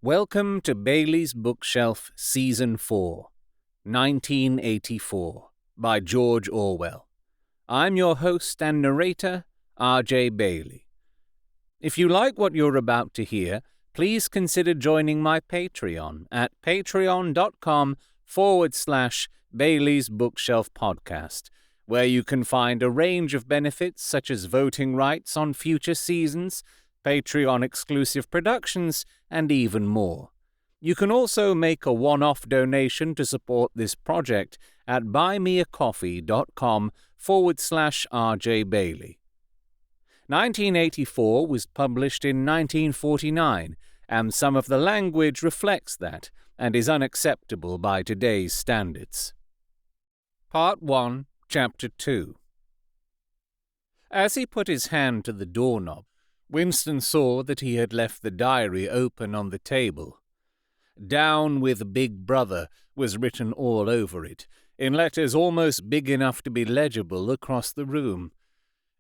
Welcome to Bailey's Bookshelf Season 4, 1984, by George Orwell. I'm your host and narrator, R.J. Bailey. If you like what you're about to hear, please consider joining my Patreon at patreon.com/Bailey's Bookshelf Podcast, where you can find a range of benefits such as voting rights on future seasons, Patreon-exclusive productions, and even more. You can also make a one-off donation to support this project at buymeacoffee.com/RJ Bailey. 1984 was published in 1949, and some of the language reflects that and is unacceptable by today's standards. Part 1, Chapter 2. As he put his hand to the doorknob, Winston saw that he had left the diary open on the table. "Down with Big Brother" was written all over it, in letters almost big enough to be legible across the room.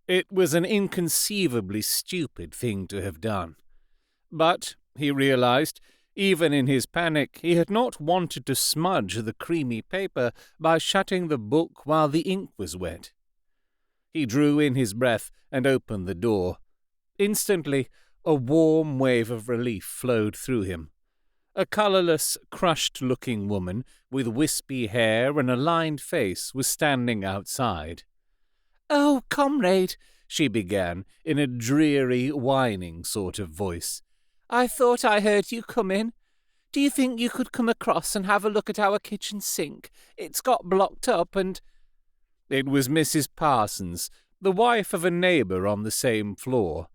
It was an inconceivably stupid thing to have done. But, he realized, even in his panic, he had not wanted to smudge the creamy paper by shutting the book while the ink was wet. He drew in his breath and opened the door. Instantly, a warm wave of relief flowed through him. A colourless, crushed-looking woman with wispy hair and a lined face was standing outside. "Oh, comrade," she began, in a dreary, whining sort of voice. "I thought I heard you come in. Do you think you could come across and have a look at our kitchen sink? It's got blocked up and—" It was Mrs. Parsons, the wife of a neighbour on the same floor.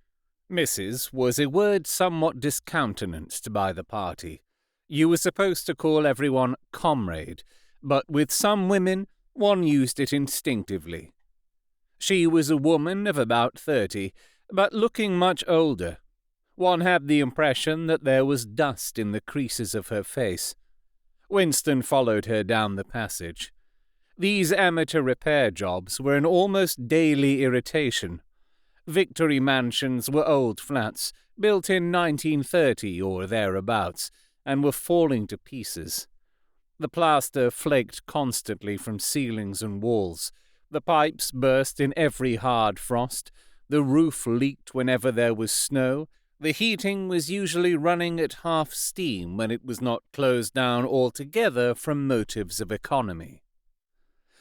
Mrs. was a word somewhat discountenanced by the party. You were supposed to call everyone comrade, but with some women one used it instinctively. She was a woman of about 30, but looking much older. One had the impression that there was dust in the creases of her face. Winston followed her down the passage. These amateur repair jobs were an almost daily irritation. Victory mansions were old flats, built in 1930 or thereabouts, and were falling to pieces. The plaster flaked constantly from ceilings and walls. The pipes burst in every hard frost. The roof leaked whenever there was snow. The heating was usually running at half steam when it was not closed down altogether from motives of economy.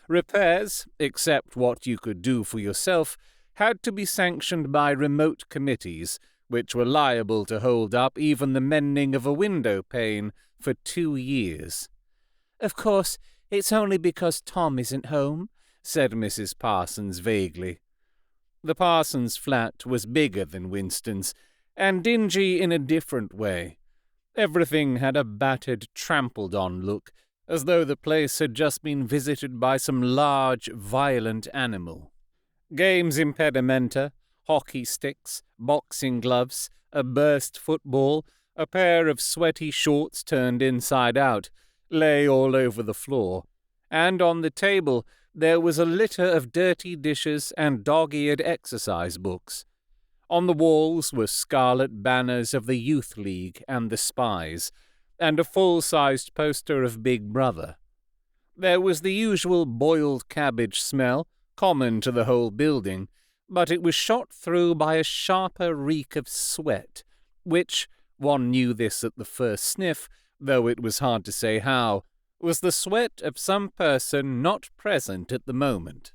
Repairs, except what you could do for yourself, had to be sanctioned by remote committees, which were liable to hold up even the mending of a window pane for 2 years. "Of course, it's only because Tom isn't home," said Mrs. Parsons vaguely. The Parsons flat was bigger than Winston's, and dingy in a different way. Everything had a battered, trampled-on look, as though the place had just been visited by some large, violent animal. Games impedimenta, hockey sticks, boxing gloves, a burst football, a pair of sweaty shorts turned inside out, lay all over the floor, and on the table there was a litter of dirty dishes and dog-eared exercise books. On the walls were scarlet banners of the Youth League and the Spies, and a full-sized poster of Big Brother. There was the usual boiled cabbage smell, common to the whole building, but it was shot through by a sharper reek of sweat, which, one knew this at the first sniff, though it was hard to say how, was the sweat of some person not present at the moment.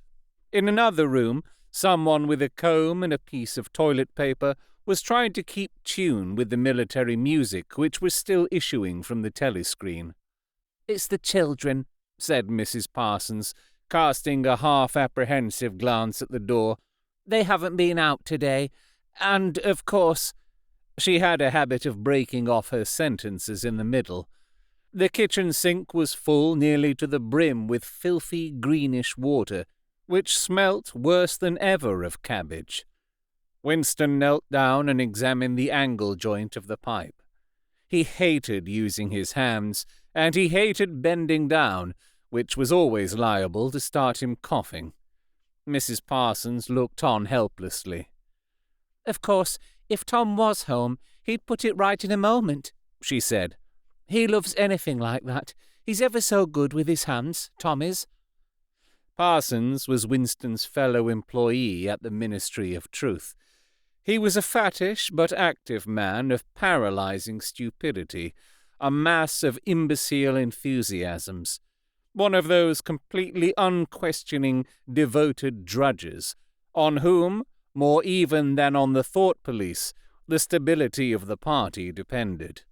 In another room, someone with a comb and a piece of toilet paper was trying to keep tune with the military music which was still issuing from the telescreen. "It's the children," said Mrs. Parsons, casting a half-apprehensive glance at the door. "They haven't been out today, and, of course—" She had a habit of breaking off her sentences in the middle. The kitchen sink was full nearly to the brim with filthy greenish water, which smelt worse than ever of cabbage. Winston knelt down and examined the angle joint of the pipe. He hated using his hands, and he hated bending down, which was always liable to start him coughing. Mrs. Parsons looked on helplessly. "Of course, if Tom was home, he'd put it right in a moment," she said. "He loves anything like that. He's ever so good with his hands, Tom is." Parsons was Winston's fellow employee at the Ministry of Truth. He was a fattish but active man of paralyzing stupidity, a mass of imbecile enthusiasms, one of those completely unquestioning, devoted drudges, on whom, more even than on the thought police, the stability of the party depended.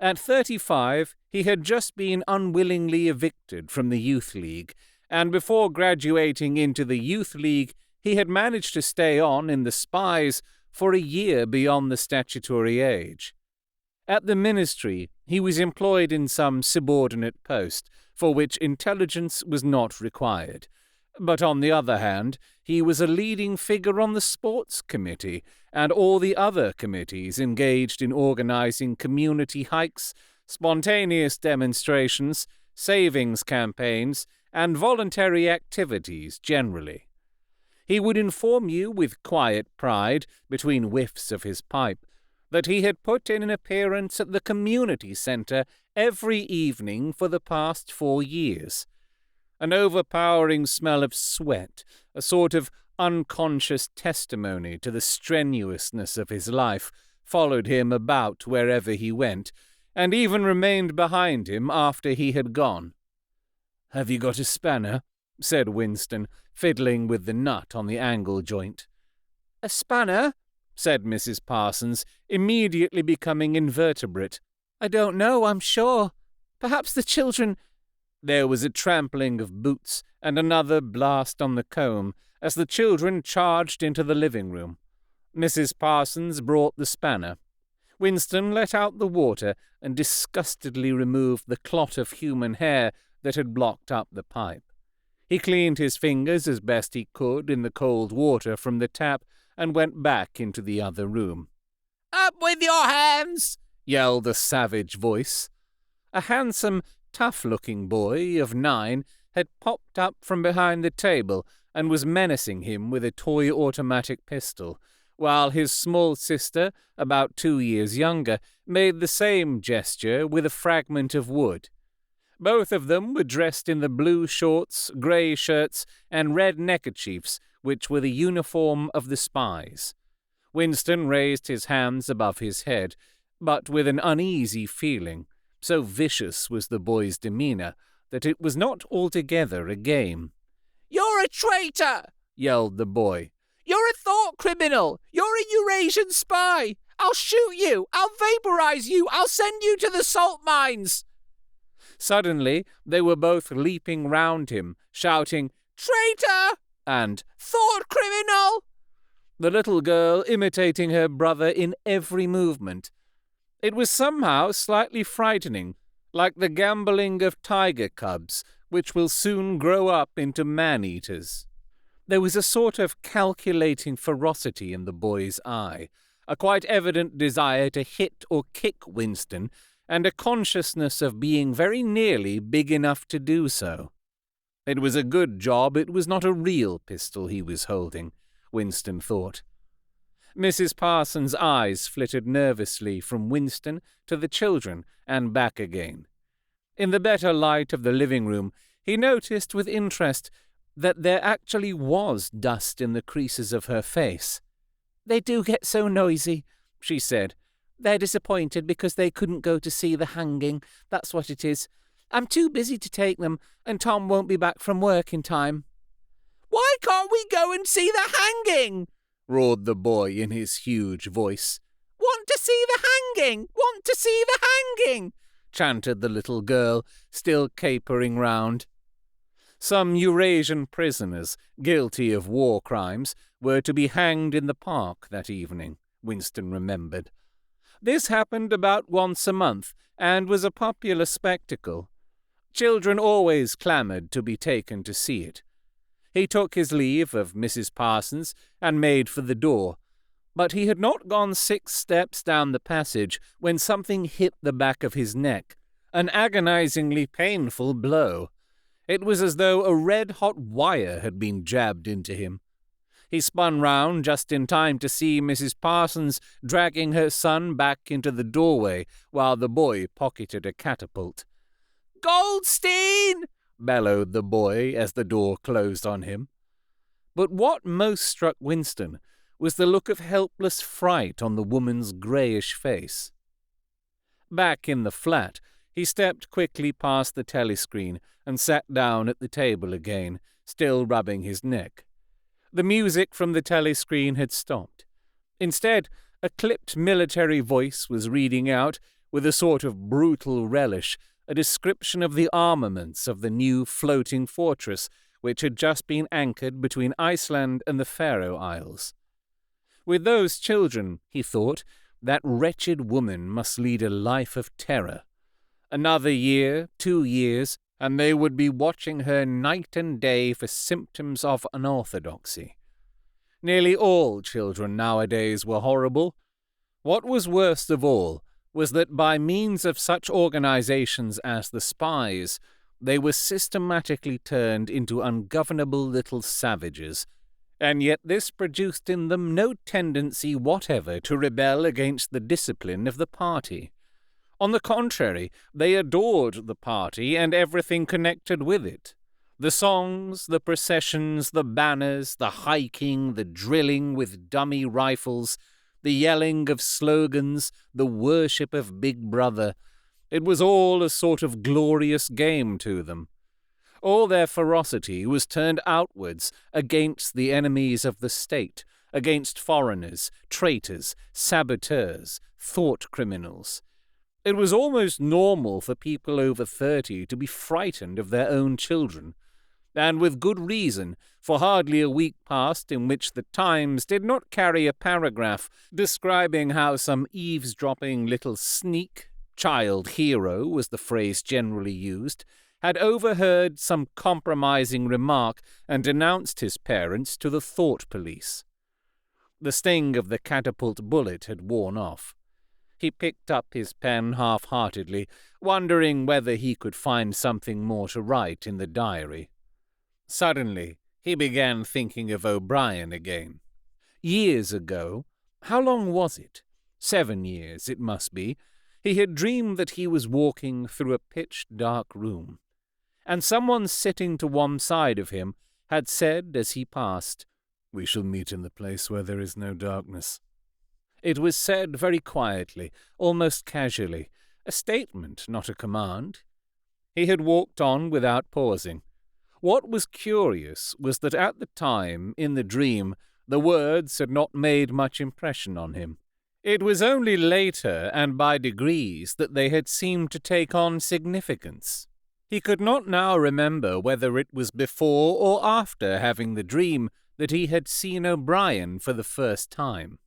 At 35, he had just been unwillingly evicted from the Youth League, and before graduating into the Youth League, he had managed to stay on in the Spies for a year beyond the statutory age. At the ministry, he was employed in some subordinate post, for which intelligence was not required. But on the other hand, he was a leading figure on the sports committee and all the other committees engaged in organizing community hikes, spontaneous demonstrations, savings campaigns, and voluntary activities generally. He would inform you with quiet pride, between whiffs of his pipe, that he had put in an appearance at the community centre every evening for the past 4 years. An overpowering smell of sweat, a sort of unconscious testimony to the strenuousness of his life, followed him about wherever he went, and even remained behind him after he had gone. "Have you got a spanner?" said Winston, fiddling with the nut on the angle joint. "A spanner?" said Mrs. Parsons, immediately becoming invertebrate. "I don't know, I'm sure. Perhaps the children—" There was a trampling of boots and another blast on the comb as the children charged into the living room. Mrs. Parsons brought the spanner. Winston let out the water and disgustedly removed the clot of human hair that had blocked up the pipe. He cleaned his fingers as best he could in the cold water from the tap and went back into the other room. "Up with your hands!" yelled a savage voice. A handsome, tough-looking boy of 9 had popped up from behind the table and was menacing him with a toy automatic pistol, while his small sister, about 2 years younger, made the same gesture with a fragment of wood. Both of them were dressed in the blue shorts, grey shirts, and red neckerchiefs, which were the uniform of the Spies. Winston raised his hands above his head, but with an uneasy feeling. So vicious was the boy's demeanour that it was not altogether a game. "You're a traitor!" yelled the boy. "You're a thought criminal! You're a Eurasian spy! I'll shoot you! I'll vaporize you! I'll send you to the salt mines!" Suddenly they were both leaping round him, shouting, "Traitor!" and "Thought criminal!" the little girl imitating her brother in every movement. It was somehow slightly frightening, like the gambolling of tiger cubs, which will soon grow up into man-eaters. There was a sort of calculating ferocity in the boy's eye, a quite evident desire to hit or kick Winston, and a consciousness of being very nearly big enough to do so. It was a good job it was not a real pistol he was holding, Winston thought. Mrs. Parsons' eyes flitted nervously from Winston to the children and back again. In the better light of the living room, he noticed with interest that there actually was dust in the creases of her face. "They do get so noisy," she said. "They're disappointed because they couldn't go to see the hanging. That's what it is. I'm too busy to take them, and Tom won't be back from work in time." "Why can't we go and see the hanging?" roared the boy in his huge voice. "Want to see the hanging! Want to see the hanging!" chanted the little girl, still capering round. Some Eurasian prisoners, guilty of war crimes, were to be hanged in the park that evening, Winston remembered. This happened about once a month, and was a popular spectacle. Children always clamoured to be taken to see it. He took his leave of Mrs. Parsons and made for the door, but he had not gone 6 steps down the passage when something hit the back of his neck, an agonizingly painful blow. It was as though a red-hot wire had been jabbed into him. He spun round just in time to see Mrs. Parsons dragging her son back into the doorway while the boy pocketed a catapult. "Goldstein!" bellowed the boy as the door closed on him. But what most struck Winston was the look of helpless fright on the woman's greyish face. Back in the flat, he stepped quickly past the telescreen and sat down at the table again, still rubbing his neck. The music from the telescreen had stopped. Instead, a clipped military voice was reading out, with a sort of brutal relish, a description of the armaments of the new floating fortress which had just been anchored between Iceland and the Faroe Isles. With those children, he thought, that wretched woman must lead a life of terror. Another year, 2 years, and they would be watching her night and day for symptoms of unorthodoxy. Nearly all children nowadays were horrible. What was worst of all was that by means of such organizations as the Spies, they were systematically turned into ungovernable little savages, and yet this produced in them no tendency whatever to rebel against the discipline of the party. On the contrary, they adored the party and everything connected with it. The songs, the processions, the banners, the hiking, the drilling with dummy rifles, the yelling of slogans, the worship of Big Brother. It was all a sort of glorious game to them. All their ferocity was turned outwards against the enemies of the state, against foreigners, traitors, saboteurs, thought criminals. It was almost normal for people over 30 to be frightened of their own children, and with good reason, for hardly a week passed in which the Times did not carry a paragraph describing how some eavesdropping little sneak, child hero was the phrase generally used, had overheard some compromising remark and denounced his parents to the thought police. The sting of the catapult bullet had worn off. He picked up his pen half-heartedly, wondering whether he could find something more to write in the diary. Suddenly, he began thinking of O'Brien again. Years ago, how long was it? 7 years, it must be. He had dreamed that he was walking through a pitch-dark room, and someone sitting to one side of him had said as he passed, "We shall meet in the place where there is no darkness." It was said very quietly, almost casually, a statement, not a command. He had walked on without pausing. What was curious was that at the time, in the dream, the words had not made much impression on him. It was only later, and by degrees, that they had seemed to take on significance. He could not now remember whether it was before or after having the dream that he had seen O'Brien for the first time.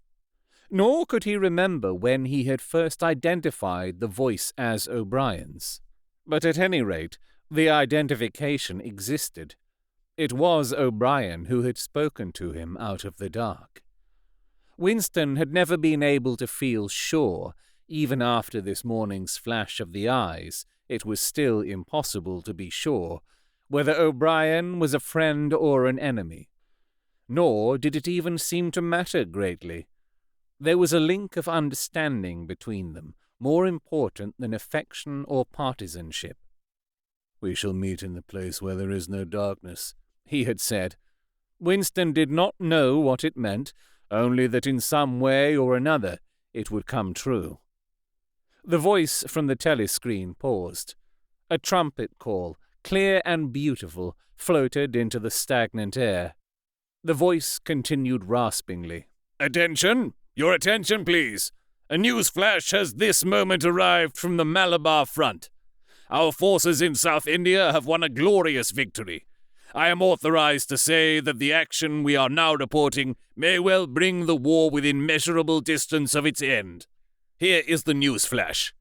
Nor could he remember when he had first identified the voice as O'Brien's. But at any rate, the identification existed. It was O'Brien who had spoken to him out of the dark. Winston had never been able to feel sure, even after this morning's flash of the eyes, it was still impossible to be sure, whether O'Brien was a friend or an enemy. Nor did it even seem to matter greatly. There was a link of understanding between them, more important than affection or partisanship. "We shall meet in the place where there is no darkness," he had said. Winston did not know what it meant, only that in some way or another it would come true. The voice from the telescreen paused. A trumpet call, clear and beautiful, floated into the stagnant air. The voice continued raspingly. "Attention! Your attention, please! A news flash has this moment arrived from the Malabar front. Our forces in South India have won a glorious victory. I am authorized to say that the action we are now reporting may well bring the war within measurable distance of its end. Here is the news flash."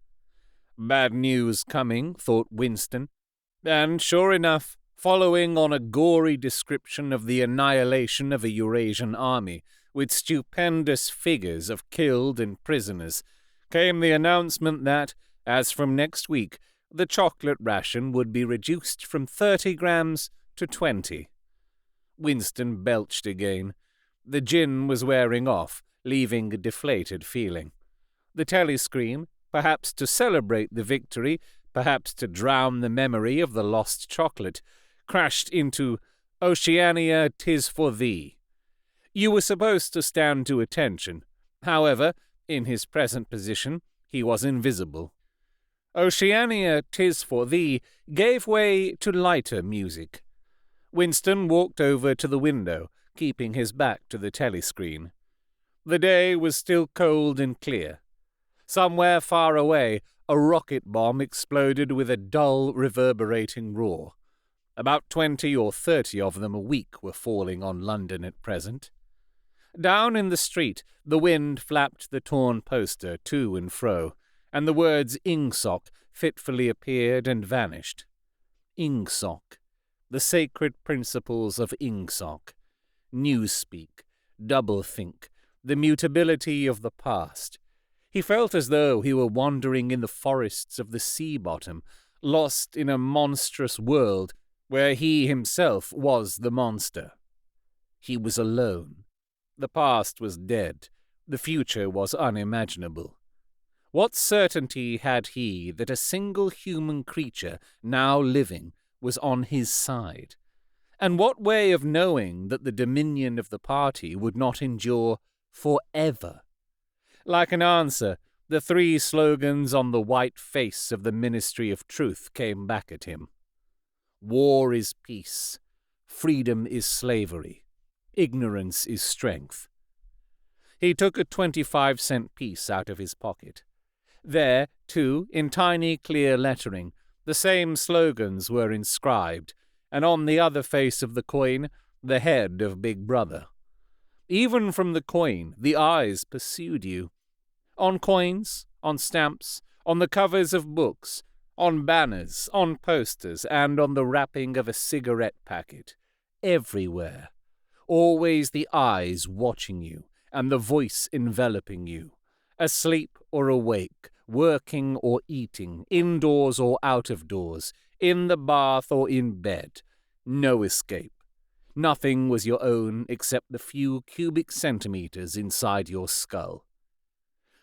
Bad news coming, thought Winston. And sure enough, following on a gory description of the annihilation of a Eurasian army, with stupendous figures of killed and prisoners, came the announcement that, as from next week, the chocolate ration would be reduced from 30 grams to 20. Winston belched again. The gin was wearing off, leaving a deflated feeling. The telescreen, perhaps to celebrate the victory, perhaps to drown the memory of the lost chocolate, crashed into Oceania, 'tis for thee. You were supposed to stand to attention. However, in his present position, he was invisible. Oceania, 'tis for thee gave way to lighter music. Winston walked over to the window, keeping his back to the telescreen. The day was still cold and clear. Somewhere far away, a rocket bomb exploded with a dull, reverberating roar. About 20 or 30 of them a week were falling on London at present. Down in the street, the wind flapped the torn poster to and fro, and the words Ingsoc fitfully appeared and vanished. Ingsoc, the sacred principles of Ingsoc, newspeak, doublethink, the mutability of the past. He felt as though he were wandering in the forests of the sea bottom, lost in a monstrous world where he himself was the monster. He was alone. The past was dead. The future was unimaginable. What certainty had he that a single human creature, now living, was on his side? And what way of knowing that the dominion of the party would not endure forever? Like an answer, the 3 slogans on the white face of the Ministry of Truth came back at him. War is peace. Freedom is slavery. Ignorance is strength. He took a 25-cent piece out of his pocket. There, too, in tiny clear lettering, the same slogans were inscribed, and on the other face of the coin, the head of Big Brother. Even from the coin, the eyes pursued you. On coins, on stamps, on the covers of books, on banners, on posters, and on the wrapping of a cigarette packet. Everywhere. Always the eyes watching you, and the voice enveloping you. Asleep or awake, working or eating, indoors or out of doors, in the bath or in bed. No escape. Nothing was your own except the few cubic centimeters inside your skull.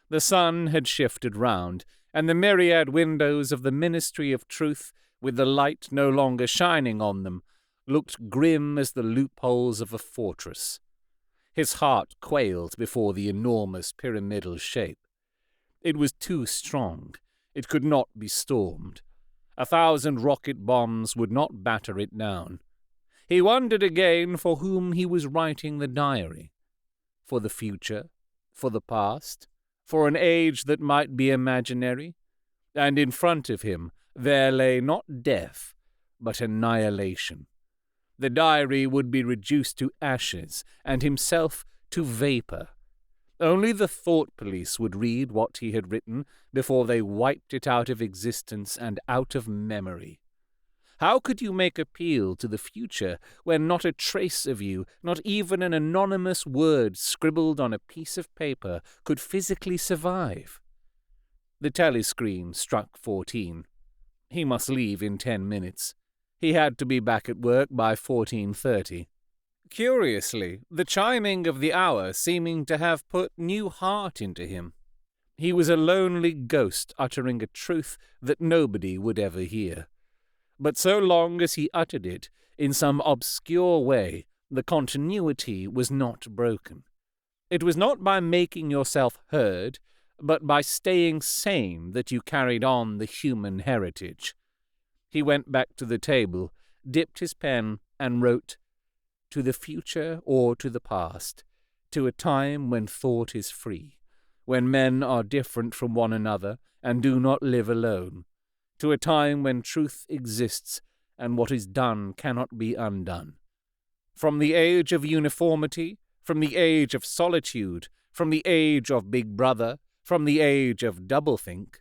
The sun had shifted round, and the myriad windows of the Ministry of Truth, with the light no longer shining on them, looked grim as the loopholes of a fortress. His heart quailed before the enormous pyramidal shape. It was too strong. It could not be stormed. 1,000 rocket bombs would not batter it down. He wondered again for whom he was writing the diary. For the future? For the past? For an age that might be imaginary? And in front of him there lay not death, but annihilation. The diary would be reduced to ashes, and himself to vapor. Only the thought police would read what he had written before they wiped it out of existence and out of memory. How could you make appeal to the future when not a trace of you, not even an anonymous word scribbled on a piece of paper, could physically survive? The telescreen struck 14. He must leave in 10 minutes. He had to be back at work by 14:30. Curiously, the chiming of the hour seeming to have put new heart into him. He was a lonely ghost uttering a truth that nobody would ever hear. But so long as he uttered it, in some obscure way, the continuity was not broken. It was not by making yourself heard, but by staying sane that you carried on the human heritage. He went back to the table, dipped his pen, and wrote, "To the future or to the past, to a time when thought is free, when men are different from one another and do not live alone, to a time when truth exists and what is done cannot be undone. From the age of uniformity, from the age of solitude, from the age of Big Brother, from the age of doublethink,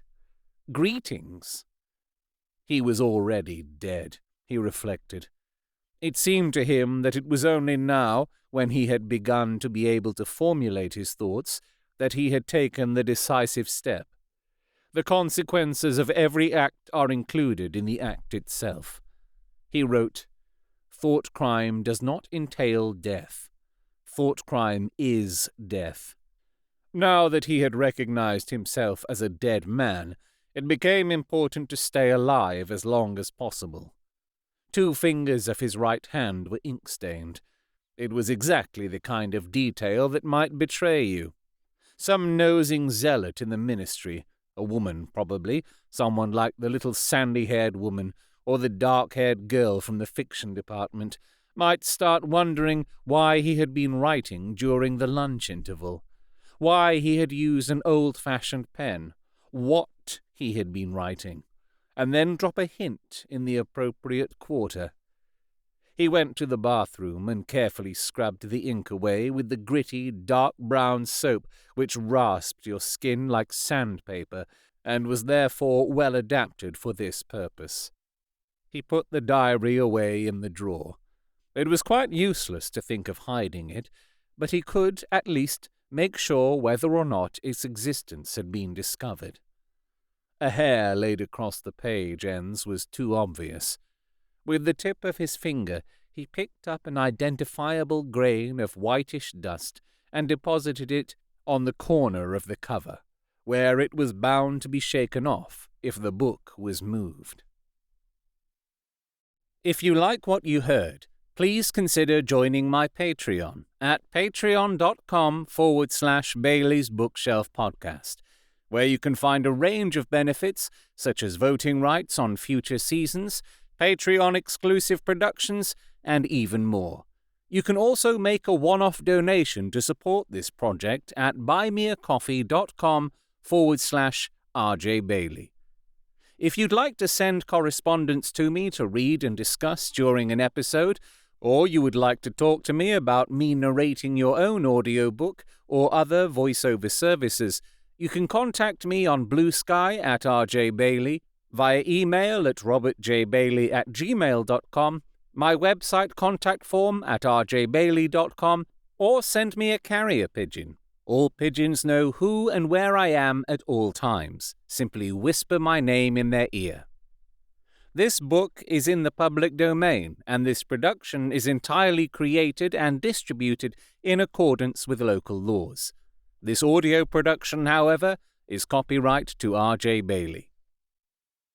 greetings." He was already dead, he reflected. It seemed to him that it was only now, when he had begun to be able to formulate his thoughts, that he had taken the decisive step. The consequences of every act are included in the act itself. He wrote, "Thought crime does not entail death. thought crime is death. Now that he had recognized himself as a dead man, it became important to stay alive as long as possible. 2 fingers of his right hand were ink-stained. It was exactly the kind of detail that might betray you. Some nosing zealot in the ministry, a woman probably, someone like the little sandy-haired woman or the dark-haired girl from the fiction department, might start wondering why he had been writing during the lunch interval, why he had used an old-fashioned pen, what he had been writing, and then drop a hint in the appropriate quarter. He went to the bathroom and carefully scrubbed the ink away with the gritty, dark brown soap which rasped your skin like sandpaper and was therefore well adapted for this purpose. He put the diary away in the drawer. It was quite useless to think of hiding it, but he could, at least, make sure whether or not its existence had been discovered. A hair laid across the page ends was too obvious. With the tip of his finger, he picked up an identifiable grain of whitish dust and deposited it on the corner of the cover, where it was bound to be shaken off if the book was moved. If you like what you heard, please consider joining my Patreon at patreon.com/Bailey's Bookshelf Podcast, where you can find a range of benefits such as voting rights on future seasons, Patreon-exclusive productions, and even more. You can also make a one-off donation to support this project at buymeacoffee.com/RJ Bailey. If you'd like to send correspondence to me to read and discuss during an episode, or you would like to talk to me about me narrating your own audiobook or other voiceover services, you can contact me on Blue Sky at RJ Bailey, via email at robertjbailey@gmail.com, my website contact form at rjbailey.com, or send me a carrier pigeon. All pigeons know who and where I am at all times. Simply whisper my name in their ear. This book is in the public domain, and this production is entirely created and distributed in accordance with local laws. This audio production, however, is copyright to RJ Bailey.